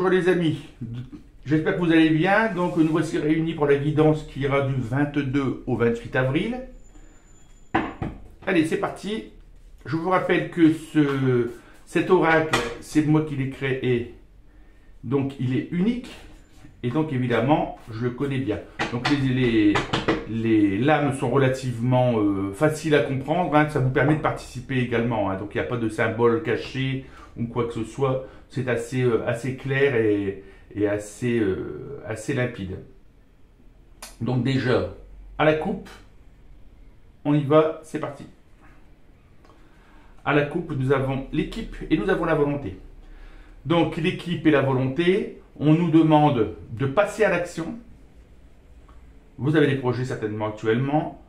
Bonjour les amis, j'espère que vous allez bien. Donc nous voici réunis pour la guidance qui ira du 22 au 28 avril. Allez, c'est parti. Je vous rappelle que cet oracle, c'est moi qui l'ai créé. Donc il est unique. Et donc évidemment, je le connais bien. Donc les lames sont relativement faciles à comprendre. Hein. Ça vous permet de participer également. Hein. Donc il n'y a pas de symbole caché ou quoi que ce soit. C'est assez clair et assez limpide. Donc déjà, à la coupe, on y va, c'est parti. À la coupe, nous avons l'équipe et nous avons la volonté. Donc l'équipe et la volonté, on nous demande de passer à l'action. Vous avez des projets certainement actuellement.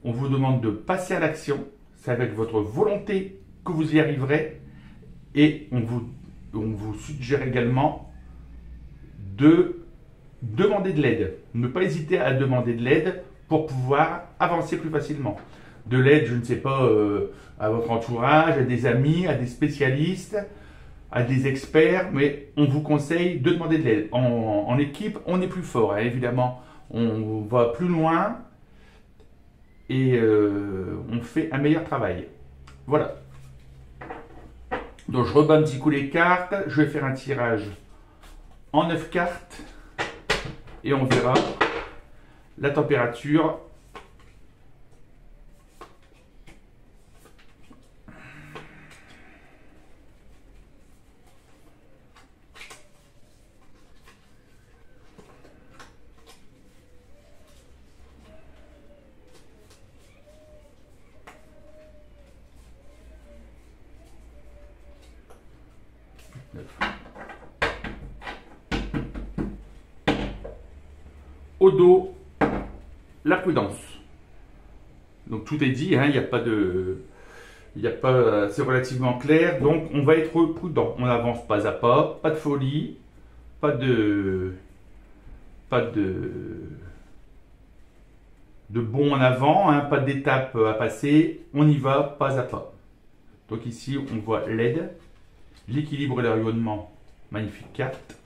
On vous demande de passer à l'action. C'est avec votre volonté que vous y arriverez. Et on vous suggère également de demander de l'aide. Ne pas hésiter à demander de l'aide pour pouvoir avancer plus facilement. De l'aide, je ne sais pas, à votre entourage, à des amis, à des spécialistes, à des experts, mais on vous conseille de demander de l'aide. En équipe, on est plus fort, hein, évidemment. On va plus loin et on fait un meilleur travail. Voilà. Donc je rebats un petit coup les cartes. Je vais faire un tirage en 9 cartes et on verra la température. Au dos, la prudence. Donc tout est dit, hein, il n'y a pas de... c'est relativement clair, donc on va être prudent. On avance pas à pas, pas de folie, pas de bond en avant, hein, pas d'étape à passer. On y va pas à pas. Donc ici, on voit l'aide, l'équilibre et le rayonnement. Magnifique carte.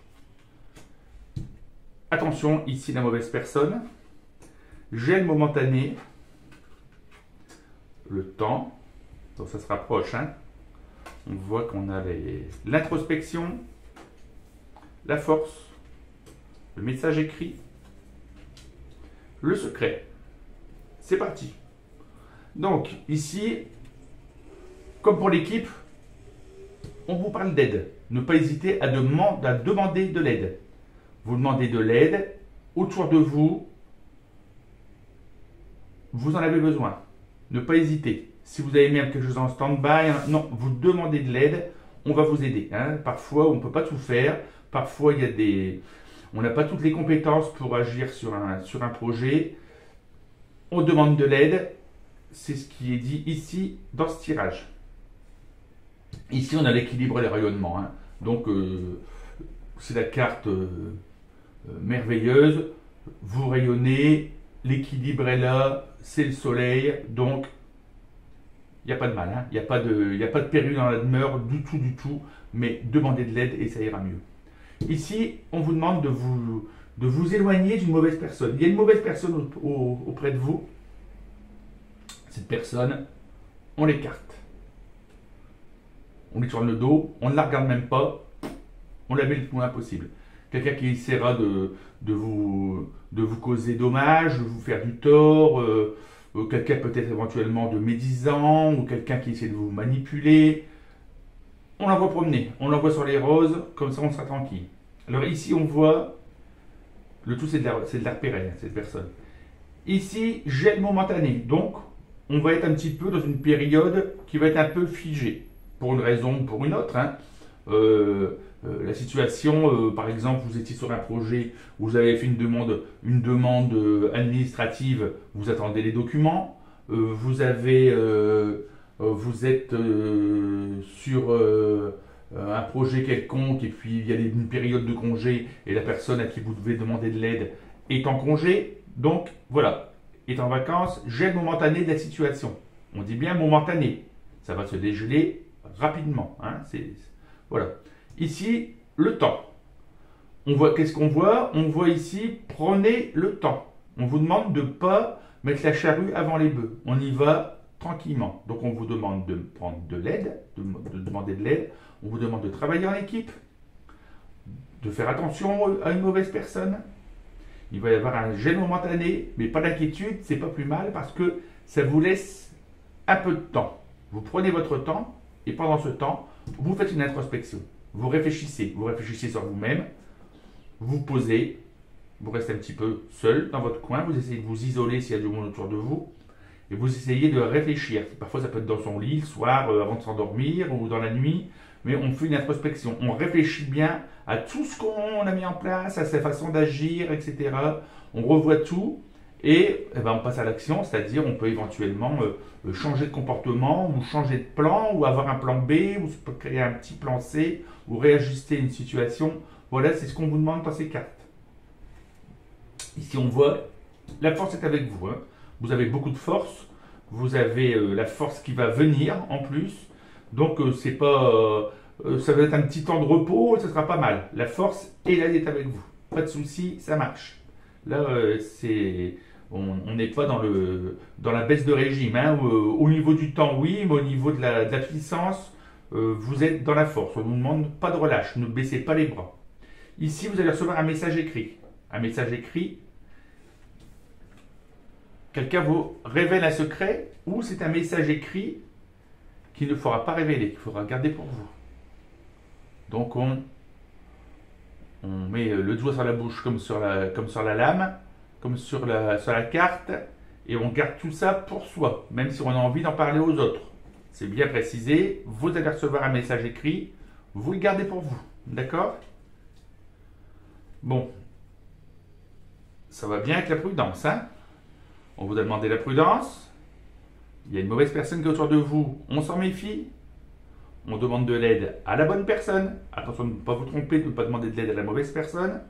Attention, ici la mauvaise personne. Gêne momentanée. Le temps. Donc ça se rapproche. Hein. On voit qu'on a l'introspection, la force, le message écrit, le secret. C'est parti. Donc ici, comme pour l'équipe, on vous parle d'aide. Ne pas hésiter à demander de l'aide. Vous demandez de l'aide, autour de vous, vous en avez besoin. Ne pas hésiter. Si vous avez même quelque chose en stand-by, non, vous demandez de l'aide, on va vous aider. Hein. Parfois, on ne peut pas tout faire. Parfois, on n'a pas toutes les compétences pour agir sur un projet. On demande de l'aide. C'est ce qui est dit ici dans ce tirage. Ici, on a l'équilibre et le rayonnement. Hein. Donc, c'est la carte... merveilleuse, vous rayonnez, l'équilibre est là, c'est le soleil, donc il n'y a pas de mal, hein. Il n'y a pas de péril dans la demeure du tout, mais demandez de l'aide et ça ira mieux. Ici, on vous demande de vous éloigner d'une mauvaise personne. Il y a une mauvaise personne auprès de vous. Cette personne, on l'écarte. On lui tourne le dos, on ne la regarde même pas, on la met le plus loin possible. Quelqu'un qui essaiera de vous causer dommage, de vous faire du tort, quelqu'un peut-être éventuellement de médisant, ou quelqu'un qui essaie de vous manipuler. On l'envoie promener, on l'envoie sur les roses, comme ça on sera tranquille. Alors ici on voit, le tout c'est de la repérer, cette personne. Ici, gêne momentanée, donc on va être un petit peu dans une période qui va être un peu figée, pour une raison ou pour une autre. Hein. La situation, par exemple, vous étiez sur un projet, vous avez fait une demande administrative, vous attendez les documents, vous êtes sur un projet quelconque et puis il y a une période de congé et la personne à qui vous devez demander de l'aide est en congé, donc voilà, est en vacances, gêne momentanée de la situation. On dit bien momentané, ça va se dégeler rapidement. Hein, voilà. Ici, le temps. On voit, qu'est-ce qu'on voit? On voit ici, prenez le temps. On vous demande de ne pas mettre la charrue avant les bœufs. On y va tranquillement. Donc on vous demande de prendre de l'aide, de demander de l'aide. On vous demande de travailler en équipe, de faire attention à une mauvaise personne. Il va y avoir un gêne momentané, mais pas d'inquiétude, c'est pas plus mal parce que ça vous laisse un peu de temps. Vous prenez votre temps et pendant ce temps, vous faites une introspection. Vous réfléchissez sur vous-même, vous posez, vous restez un petit peu seul dans votre coin, vous essayez de vous isoler s'il y a du monde autour de vous et vous essayez de réfléchir. Parfois ça peut être dans son lit, le soir, avant de s'endormir ou dans la nuit, mais on fait une introspection. On réfléchit bien à tout ce qu'on a mis en place, à sa façon d'agir, etc. On revoit tout et ben, on passe à l'action, c'est-à-dire on peut éventuellement changer de comportement ou changer de plan ou avoir un plan B ou créer un petit plan C ou réajuster une situation. Voilà, c'est ce qu'on vous demande dans ces cartes. Ici on voit, la force est avec vous. Hein. Vous avez beaucoup de force, vous avez la force qui va venir en plus. Donc c'est pas, ça va être un petit temps de repos, ça sera pas mal. La force et l'aide est avec vous. Pas de souci, ça marche. Là, on n'est pas dans la baisse de régime. Hein, au niveau du temps, oui, mais au niveau de la puissance, vous êtes dans la force. On ne vous demande pas de relâche, ne baissez pas les bras. Ici, vous allez recevoir un message écrit. Un message écrit. Quelqu'un vous révèle un secret ou c'est un message écrit qu'il ne faudra pas révéler, qu'il faudra garder pour vous. Donc on met le doigt sur la bouche comme sur la lame, comme sur la carte, et on garde tout ça pour soi, même si on a envie d'en parler aux autres. C'est bien précisé, vous allez recevoir un message écrit, vous le gardez pour vous. D'accord? Bon, ça va bien avec la prudence, hein? On vous a demandé la prudence. Il y a une mauvaise personne qui est autour de vous, on s'en méfie. On demande de l'aide à la bonne personne. Attention de ne pas vous tromper, de ne pas demander de l'aide à la mauvaise personne.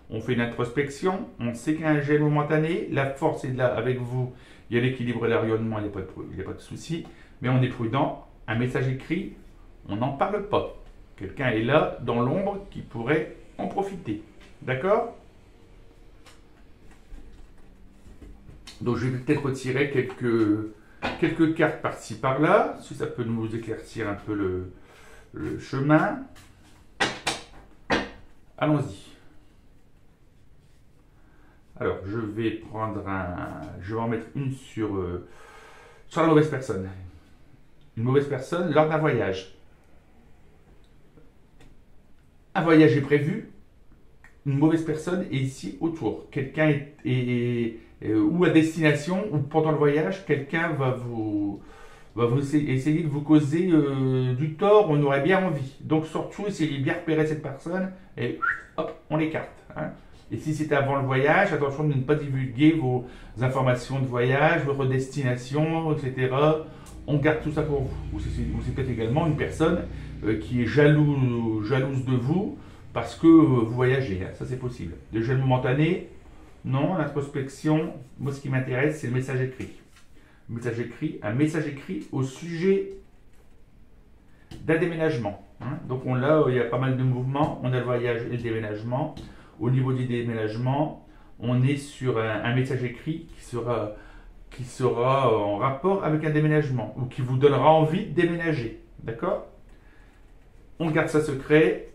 On fait une introspection, on sait qu'il y a un gel momentané, la force est là avec vous, il y a l'équilibre et le rayonnement, il n'y a pas de souci. Mais on est prudent, un message écrit, on n'en parle pas. Quelqu'un est là, dans l'ombre, qui pourrait en profiter. D'accord? Donc je vais peut-être retirer quelques cartes par-ci par-là, si ça peut nous éclaircir un peu le chemin. Allons-y. Alors, je vais en mettre une sur la mauvaise personne. Une mauvaise personne lors d'un voyage. Un voyage est prévu, une mauvaise personne est ici autour. Quelqu'un est ou à destination, ou pendant le voyage, quelqu'un va vous essayer de vous causer du tort, on aurait bien envie. Donc surtout, essayez bien repérer cette personne et hop, on l'écarte. Hein. Et si c'est avant le voyage, attention de ne pas divulguer vos informations de voyage, votre destination, etc. On garde tout ça pour vous. Ou c'est peut-être également une personne qui est jalouse de vous parce que vous voyagez. Hein. Ça c'est possible. Des gènes momentanés. Non, l'introspection, moi ce qui m'intéresse, c'est le message écrit. Un message écrit au sujet d'un déménagement. Hein. Donc là, il y a pas mal de mouvements. On a le voyage et le déménagement. Au niveau du déménagement, on est sur un message écrit qui sera en rapport avec un déménagement ou qui vous donnera envie de déménager. D'accord? On garde ça secret.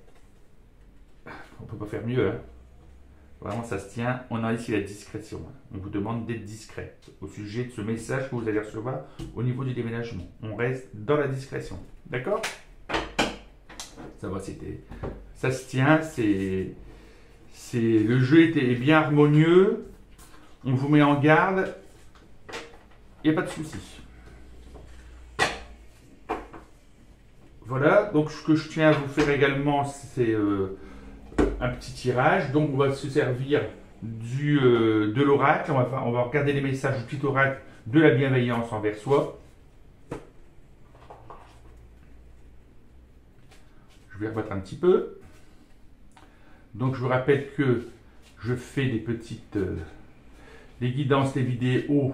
On ne peut pas faire mieux. Hein. Vraiment, ça se tient. On a ici la discrétion. On vous demande d'être discret au sujet de ce message que vous allez recevoir au niveau du déménagement. On reste dans la discrétion. D'accord? Ça va, ça se tient. Le jeu est bien harmonieux. On vous met en garde. Il n'y a pas de souci. Voilà. Donc, ce que je tiens à vous faire également, c'est un petit tirage. Donc on va se servir de l'oracle. On va regarder les messages du petit oracle de la bienveillance envers soi. Je vais rebattre un petit peu. Donc je vous rappelle que je fais des petites les guidances, les vidéos,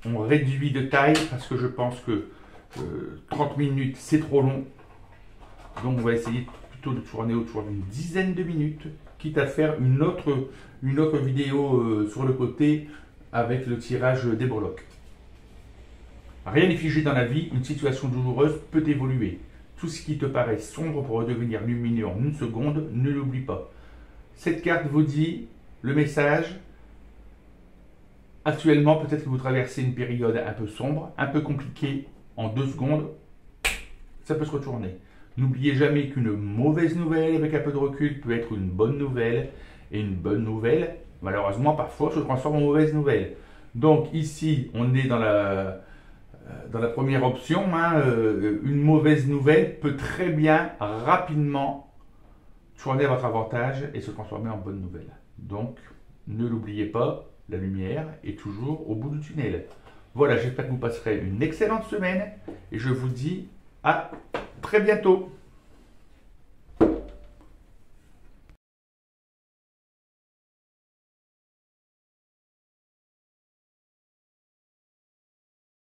on réduit de taille parce que je pense que 30 minutes c'est trop long. Donc on va essayer plutôt de tourner autour d'une dizaine de minutes, quitte à faire une autre vidéo sur le côté avec le tirage des breloques. Rien n'est figé dans la vie, une situation douloureuse peut évoluer. Tout ce qui te paraît sombre pour redevenir lumineux en une seconde, ne l'oublie pas. Cette carte vous dit le message. Actuellement, peut-être que vous traversez une période un peu sombre, un peu compliquée. En 2 secondes, ça peut se retourner. N'oubliez jamais qu'une mauvaise nouvelle, avec un peu de recul, peut être une bonne nouvelle. Et une bonne nouvelle, malheureusement, parfois, se transforme en mauvaise nouvelle. Donc ici, on est dans la première option. Une mauvaise nouvelle peut très bien, rapidement, tourner à votre avantage et se transformer en bonne nouvelle. Donc, ne l'oubliez pas, la lumière est toujours au bout du tunnel. Voilà, j'espère que vous passerez une excellente semaine et je vous dis à très bientôt.